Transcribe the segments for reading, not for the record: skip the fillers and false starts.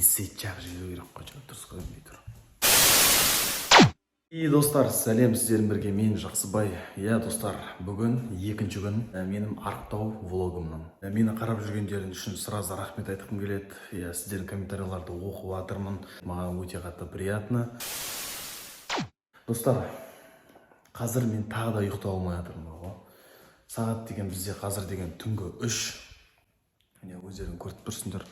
Сейчас жүру керек қой, дұрыс көрінбей тұр. Достар, сәлем, сіздермен бірге мен Жақсыбай. Достар, бүгін екінші күн менің арықтау влогымның. Мені қарап жүргендерің үшін сразу рахмет айтқым келеді. Сіздердің комментарийларды оқып жатырмын. Маған өте қатты приятно. Достар, қазір мен тағы да ұйықтай алмай жатырмын. Сағат деген бізде қазір деген түнгі 3. Міне өздерің көріп тұрсыңдар.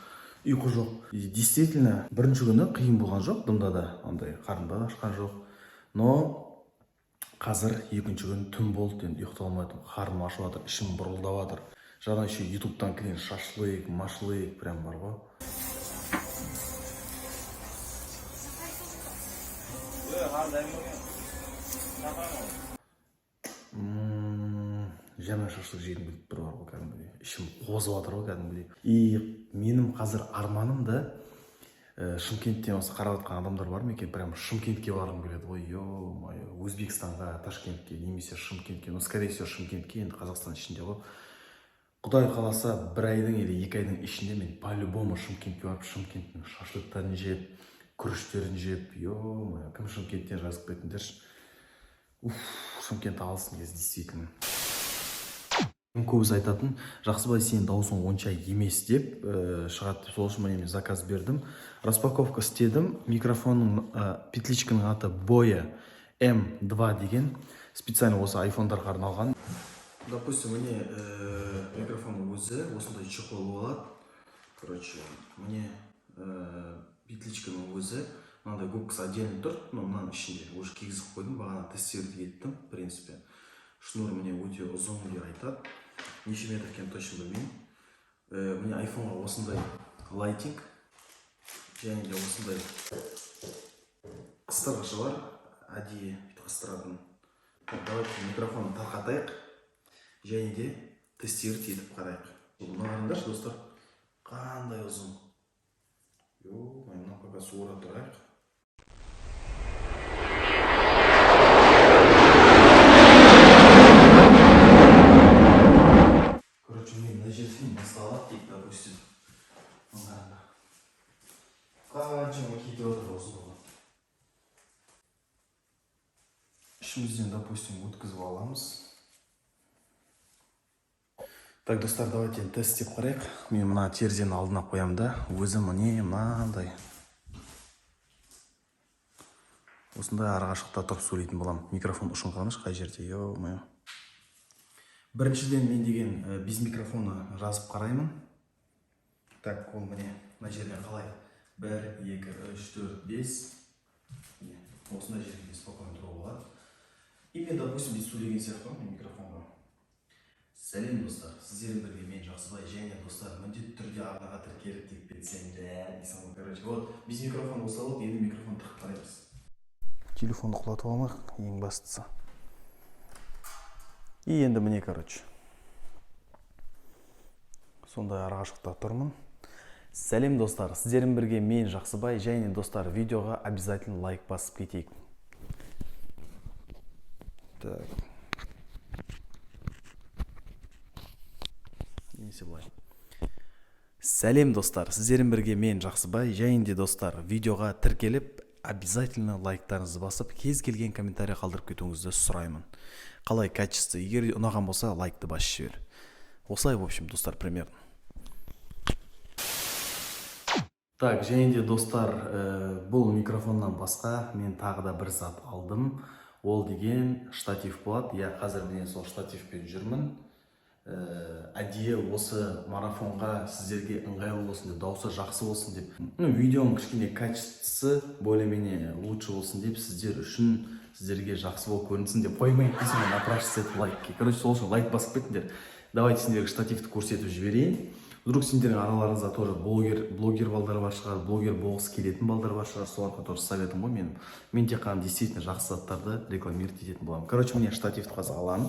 Ұйқы жоқ. Действительно, бірінші күні қиын болған жоқ, дымда да андай қарында ашқан жоқ. Но қазір екінші күн түн болды, енді ұйықтай алмадым. Қарным ашып жатыр, ішім бұрылдап жатыр. Жаңа еще ютубтан келген шашлык, машлык прям бар ғой. Жаман шашлык жегім келіп тұр ғой кәдімгідей. Ішім қозып жатыр ғой кәдімгідей. И менің қазір арманым да Шымкенттен осы қарап жатқан адамдар бар ма екен? Прям Шымкентке барғым келеді ғой. Ё-моё, Өзбекстанға, Ташкентке, немесе Шымкентке. Ну, скорее всего, Шымкентке, енді Қазақстан ішінде ғой. Құдай қаласа, бір айдың или екі айдың ішінде мен по-любому Шымкентке барып, Шымкенттің шашлыктарын жеп, күріштерін жеп. Ё-моё, кім Шымкенттен жазып кетіңдерші. Шымкент алсын кез, действительно. Көбісі айтатын, Жақсыбай, сен даусың онша емес деп шығады. Сол үшін мен заказ бердім. Распаковка істедім. Микрофонның петличканың аты Boya M2 деген. Специально осы айфондарға арналған. Допустим, міне микрофонның өзі осындай чехол болады. Короче, міне петличканың өзі мынандай губкасы отдельно тұр. Мынаның ішінде уже кигізіп қойдым. Бағана тестировать еттім, в принципе. Шнур мне өте ұзын деп айтады. Неше метр екенін точно білмеймін. Міне айфонға осындай лайтинг және де осындай қыстырғышы бар. Әдейі қыстыратын. Давайте микрофонды тарқатайық және де тестировать етіп қарайық. Мына қараңдаршы, достар, қандай ұзын. Мына пока суыра тұрайық. Басталады дейік, допустим. Қаншама кетіп отыр осы болған. Ішімізден, допустим, өткізіп аламыз. Так, достар, давайте тест деп қарайық. Мен мына терезені алдына қоямын да, өзі міне мынандай. Осындай арақашықта тұрып сөйлейтін болам. Микрофон ұшын қалмыш, қай жерде, ё-моё. Біріншіден мен деген без микрофоны жазып қараймын. Так, ол міне мына жерден қалай? 1, 2, 3, 4, 5. Осындай жерден спокойно тұруға болады. И мен, допустим, без сөйлеген сияқты мен микрофонға. Сәлем, достар. Сіздермен бірге мен Жақсыбай, және достар, міндетті түрде арнаға тіркеліп деп кетсеңдер. Короче, вот без микрофона болса болды, енді микрофон тығып қараймыз. Телефонды құлатып алмақ, ең бастысы. И енді міне, короче. Сондай арақашықта тұрмын. Сәлем, достар. Сіздермен бірге мен Жақсыбай, және достар, видеоға обязательно лайк басып кетейік. Так. Несі бұлай. Сәлем, достар. Сіздермен бірге мен Жақсыбай, және де достар, видеоға тіркеліп, обязательно лайктарыңызды басып, кез келген комментарий қалдырып кетуіңізді сұраймын. Қалай качество, егер ұнаған болса, лайкты басып жібер. Осылай, в общем, достар, примерно. Так, және де достар, бұл микрофоннан басқа мен тағы да бір зат алдым. Ол деген штатив болады. Я қазір мен сол штативпен жүрмін. Әдейі осы марафонға сіздерге ыңғайлы болсын деп, дауысы жақсы болсын деп. Видеоның кішкене качествосы более-менее лучше болсын деп, сіздер үшін сіздерге жақсы болып көрінсін деп қоймайын десем, напрашивается етіп лайкке. Короче, сол үшін лайк басып кетіңдер. Давайте сендерге штативті көрсетіп жіберейін. Вдруг сендердің араларыңызда тоже блогер балдар бар шығар, блогер болғысы келетін балдар бар шығар, соларға тоже советім ғой менің. Мен тек қана действительно жақсы заттарды рекламировать ететін боламын. Короче, мне штативті қазір аламын.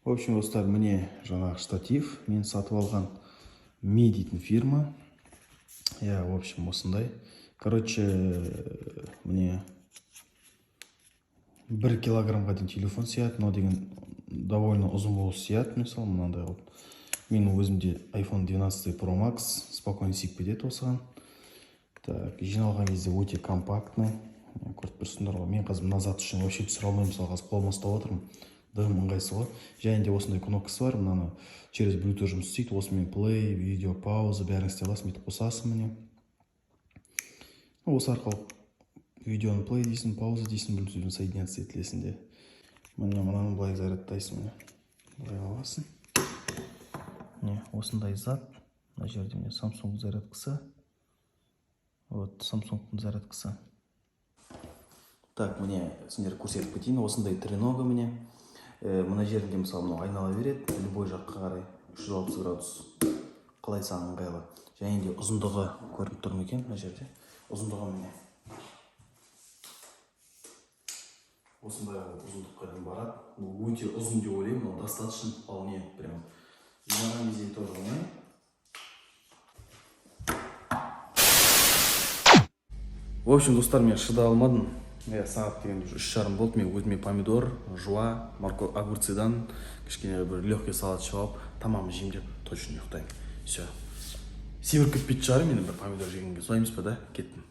В общем, достар, міне жаңағы штатив. Мен сатып алған Mi дейтін фирма. В общем, осындай. Короче, міне 1 килограммға дейін телефон сияды. Но деген довольно ұзын болып сияды, мысалы, мынандай қылып. менің өзімде iPhone 12 Pro Max спокойно сиіп кетеді осыған. Так, жиналған кезде өте компактный. Көріп тұрсыңдар ғой, мен қазір мына зат үшін вообще түсіре алмаймын, мысалы қазір қолыма ұстап отырмын. Дым ыңғайсыз ғой. Және де осындай кнопкасы бар, мынаны через Bluetooth жұмыс істейді. Осымен play, видео, пауза бәрін істей аласың, бүйтіп қосасың міне. Осы арқылы видеоны play дейсің, пауза дейсің, Bluetoothпен соединяться етілесің де. Мынаны былай зарядтайсың міне. Былай аласың. Не, осындай зат. Мына жерде міне Samsung зарядкасы. Вот Samsung зарядкасы. Так, міне сендер көрсетіп кетейін. Осындай тренога міне. Мына жерінде мысалы мынау айнала береді. Любой жаққа қарай 360 градус. Қалай саған ыңғайлы. Және де ұзындығы көрініп тұр ма екен мына жерде. Ұзындығы міне. Осындай ұзындыққа дейін барады. Бұл өте ұзын деп ойлаймын. Ол достаточно вполне прям. Жинаған кезде тоже оңай. В общем, достар, мен шыда алмадым. Сағат деген 3:30 болды. Мен өзіме помидор, жуа, морковь, огурцыдан кішкене бір легкий салат жауып, тамам жеймін деп точно ұйықтаймын. Все. Сибір кетпейтін шығар менің бір помидор жегенге. Солай емес па, да? Кеттім.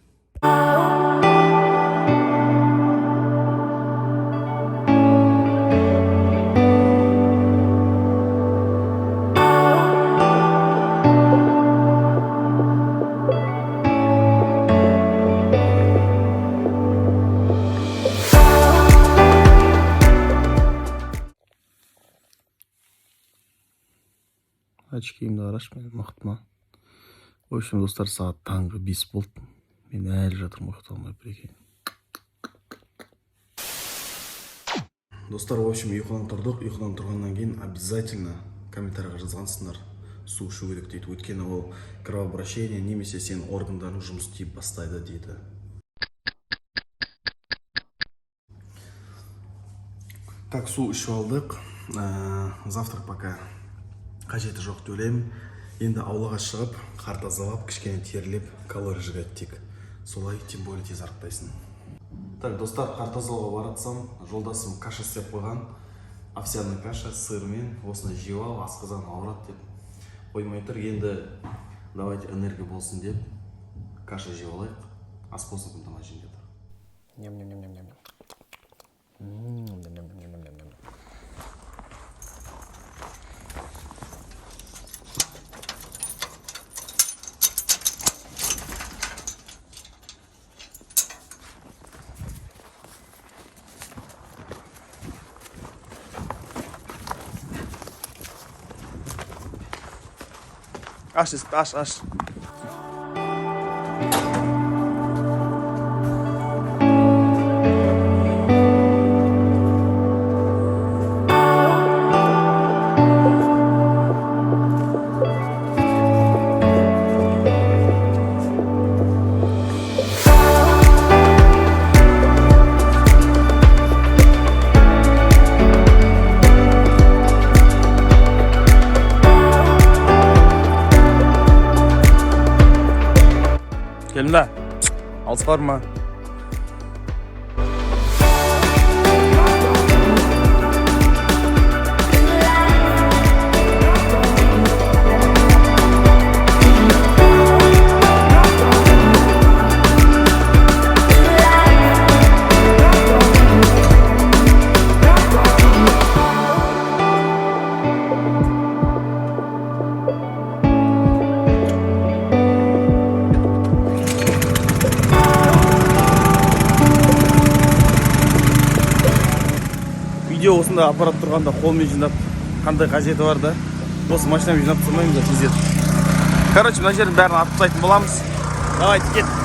Очкиімді қарашы, мен мықтыма. В общем, достар, сағат таңғы 5 болды. Мен әлі жатырмын, ұйықтай алмай прикинь. Достар, в общем, ұйқыдан тұрдық. Ұйқыдан тұрғаннан кейін обязательно комментарийға жазғансыңдар. Су ішу керек дейді. Өйткені ол кровообращение немесе сен органдарың жұмыс істей бастайды дейді. Так, су ішіп алдық. Завтрак пока қажеті жоқ деп ойлаймын. Енді аулаға шығып, қар тазалап, кішкене терілеп, калорий жігеді тек. Солай, тем более тез арықтайсың. Так, достар, қар тазалауға баратсам, жолдасым каша істеп қойған. Овсяный каша сырмен, осыны жеп алып, асқазан ауырады деп қоймай тұр. Енді давайте энергия болсын деп каша жеп алайық. Ас болсын күн тамақ жейін деп тұр. Аш, аш. Келдің да? Алыс бар ма? Видео осында аппарат тұрғанда қолмен жинап қандай қажеті бар да. Осы машинамен жинап тұрмаймыз да тез етіп. Короче, мына жердің бәрін атып тастайтын боламыз. Давайте кет.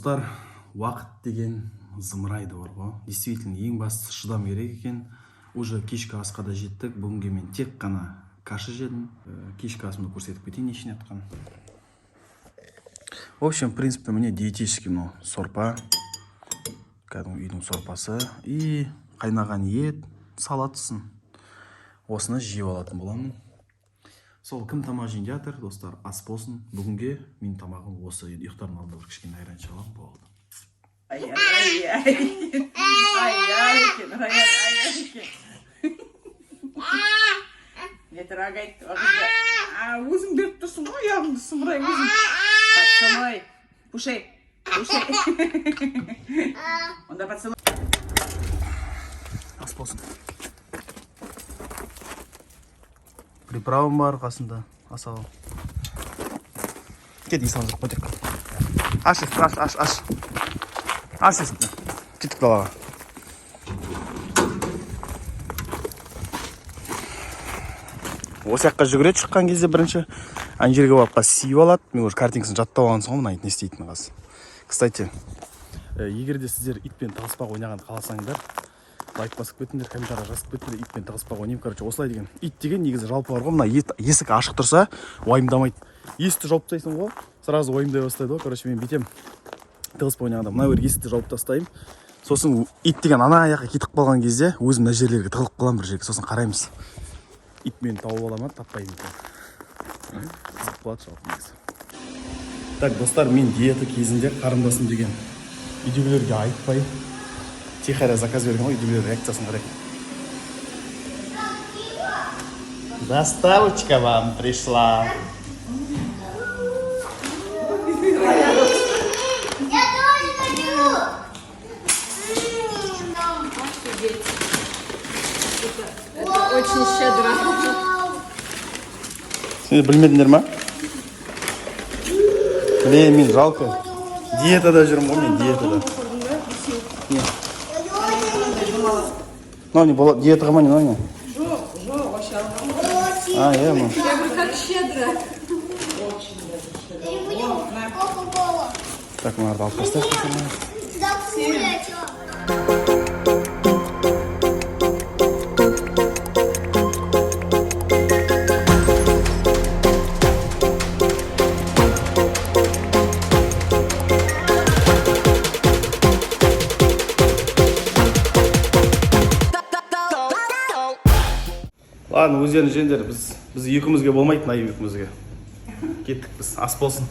достар, уақыт деген зымырайды бар ғой. Действительно, ең бастысы шыдам керек екен. Уже кешкі асқа да жеттік. Бүгінге мен тек қана каша жедім. Кешкі асымды көрсетіп кетейін нешін жатқан. В общем, в принципе, мне диетический мынау сорпа. Кәдімгі үйдің сорпасы. И қайнаған ет, салатысын. Осыны жеп алатын боламын. Сол кім тамақ жейін жатыр, достар, ас болсын. Бүгінге мен тамағым осы. Ұйықтардың алдында бір кішкене айран шалам болды. Не трогай тоже. Өзің беріп тұрсың ғой, аяғыңды сымырай өзің. Поцелуй. Пушай. Онда поцелуй. Ас болсын. Приправым бар қасында. Ас ал. Кет, исам жоқ көтеріп. Аш. Аш есікті. Кеттік далаға. Осы жаққа жүгіреді шыққан кезде бірінші ана жерге барып сүйіп алады. Мен уже картинкасын жаттап алған соң мына ит не істейтін қаз. Кстати, егер де сіздер итпен тығыспақ ойнағанды қаласаңдар, лайк басып кетіңдер, комментария жазып кетіңдер, итпен тығыспақ ойнаймын. Короче, осылай деген. Ит деген негізі жалпы бар ғой, мына есік ашық тұрса, уайымдамайды. Есікті жауып тастайсың ғой, сразу уайымдай бастайды ғой. Короче, мен бүйтем тығыспақ ойнағанда мына бір есікті жауып тастаймын. Сосын ит деген ана аяққа кетіп қалған кезде өзім мына жерлерге тығылып қаламын бір жерге. Сосын қараймыз. Ит мені тауып ала ма, таппайды екен. Қызық болады жалпы негізі. Так, достар, мен диета кезінде қарындасым деген үйдегілерге айтпай тихаря заказ берген ғой, үйдегілер реакциясын қарайық. Доставочка вам пришла. Я тоже хочу. Это очень щедро. Сен білмедіңдер ма? Мен жалко. Диетада жүрмін ғой, мен диетада. Не болады, диетаға ма не надо? Жоқ, вообще. А, я ма. Я говорю, как щедро. Кока-кола. Так, мынарды алып тастайық. Да, куля, чё? Ладно, өздеріңіз жеңдер, біз екеумізге болмайды, мына екеумізге. Кеттік біз, ас болсын.